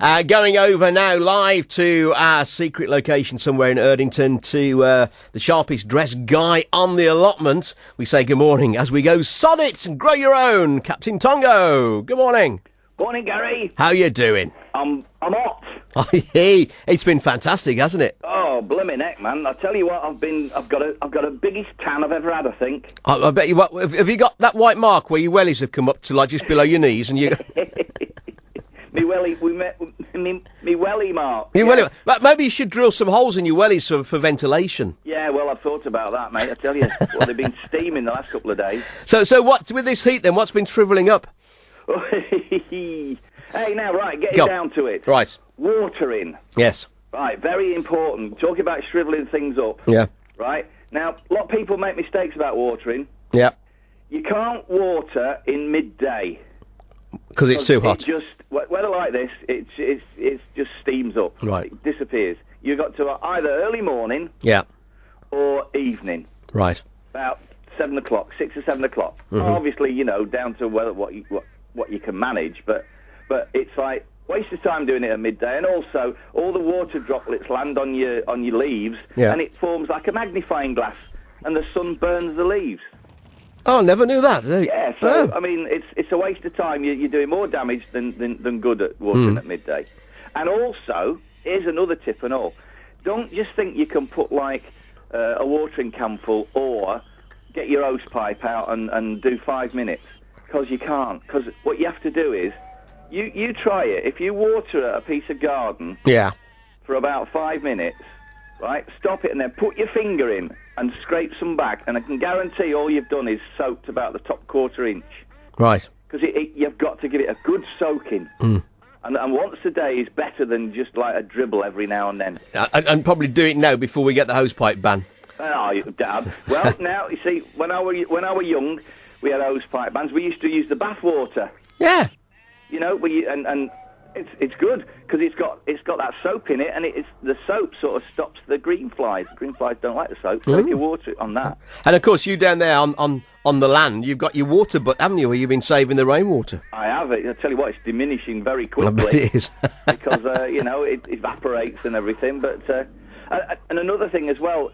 Going over now live to our secret location somewhere in Erdington to the sharpest dressed guy on the allotment. We say good morning as we go sod it and grow your own. Captain Tongo. Good morning. Morning, Gary. How you doing? I'm hot. It's been fantastic, hasn't it? Oh, blimmin' heck, man! I tell you what, I've got a biggest tan I've ever had, I think. I bet you. What have you got? That white mark where your wellies have come up to like just below your knees, and you. Me welly mark. Your welly. But maybe you should drill some holes in your wellies for ventilation. Yeah, well, I've thought about that, mate. I tell you, well, they've been steaming the last couple of days. So what with this heat then? What's been shrivelling up? Hey, now, right, getting down to it. Right. Watering. Yes. Right, very important. Talking about shrivelling things up. Yeah. Right? Now, a lot of people make mistakes about watering. Yeah. You can't water in midday. Because it's too hot. Weather like this, it just steams up. Right. It disappears. You've got to either early morning. Yeah. Or evening. Right. About 7 o'clock, 6 or 7 o'clock. Mm-hmm. Obviously, down to what you can manage, but it's like waste of time doing it at midday, and also all the water droplets land on your leaves, and it forms like a magnifying glass, and the sun burns the leaves. Oh, never knew that. Yeah, so I mean, it's a waste of time. You're doing more damage than good at watering at midday. And also, here's another tip and all: don't just think you can put like a watering can full, or get your hose pipe out and do 5 minutes, because you can't. Because what you have to do is you try it. If you water a piece of garden, for about 5 minutes, right? Stop it and then put your finger in and scrape some back, and I can guarantee all you've done is soaked about the top quarter inch. Right. Because you've got to give it a good soaking. And once a day is better than just like a dribble every now and then. And probably do it now before we get the hosepipe ban. Oh, Dad. Well, now, you see, when I were young, we had hosepipe bans. We used to use the bath water. Yeah. And it's good because it's got that soap in it, and the soap sort of stops the green flies. Green flies don't like the soap, so if you water it on that. And of course, you down there on the land, you've got your water butt, haven't you? Where you've been saving the rainwater. I have it. I tell you what, it's diminishing very quickly. I bet it is because it evaporates and everything. But and another thing as well,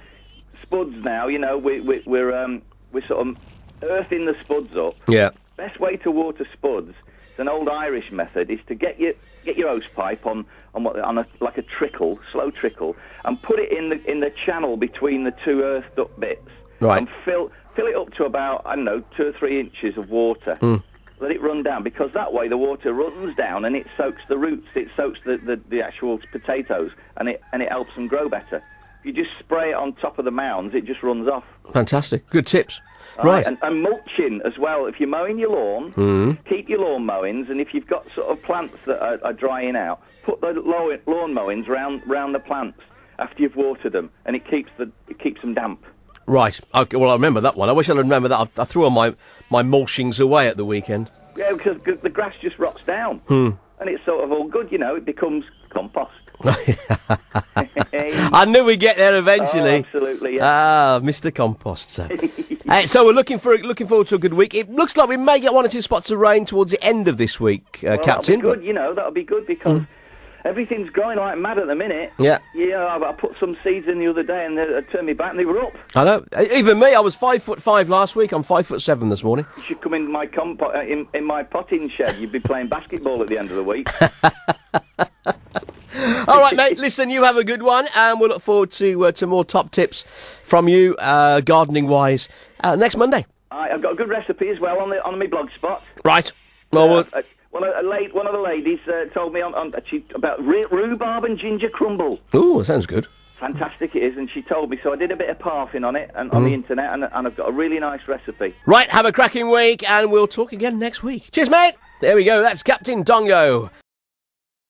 spuds now. We're sort of earthing the spuds up. Yeah. Best way to water spuds, it's an old Irish method, is to get your hose pipe on a trickle, slow trickle, and put it in the channel between the two earthed up bits. Right. And fill it up to about 2 or 3 inches of water. Let it run down, because that way the water runs down and it soaks the roots, it soaks the actual potatoes, and it helps them grow better. If you just spray it on top of the mounds, it just runs off. Fantastic. Good tips. Right. And mulching as well. If you're mowing your lawn, keep your lawn mowings, and if you've got sort of plants that are drying out, put the lawn mowings round the plants after you've watered them, and it keeps them damp. Right. Okay, well, I remember that one. I wish I'd remember that. I threw all my mulchings away at the weekend. Yeah, because the grass just rots down. And it's sort of all good, it becomes compost. I knew we'd get there eventually. Oh, absolutely, yeah. Ah, Mr. Compost, sir. So we're looking forward to a good week. It looks like we may get 1 or 2 spots of rain towards the end of this week, Captain. That'll be good, that'll be good, because everything's growing like mad at the minute. Yeah. Yeah, I put some seeds in the other day and they turned me back and they were up. I know. Even me, I was 5'5" last week. I'm 5'7" this morning. You should come in my in my potting shed. You'd be playing basketball at the end of the week. All right, mate. Listen, you have a good one, and we'll look forward to more top tips from you, gardening wise, next Monday. I've got a good recipe as well on my blog spot. Right. Well, one of the ladies told me about rhubarb and ginger crumble. Ooh, that sounds good. Fantastic it is, and she told me, so I did a bit of parfing on it and on the internet, and I've got a really nice recipe. Right, have a cracking week, and we'll talk again next week. Cheers, mate. There we go. That's Captain Tongo.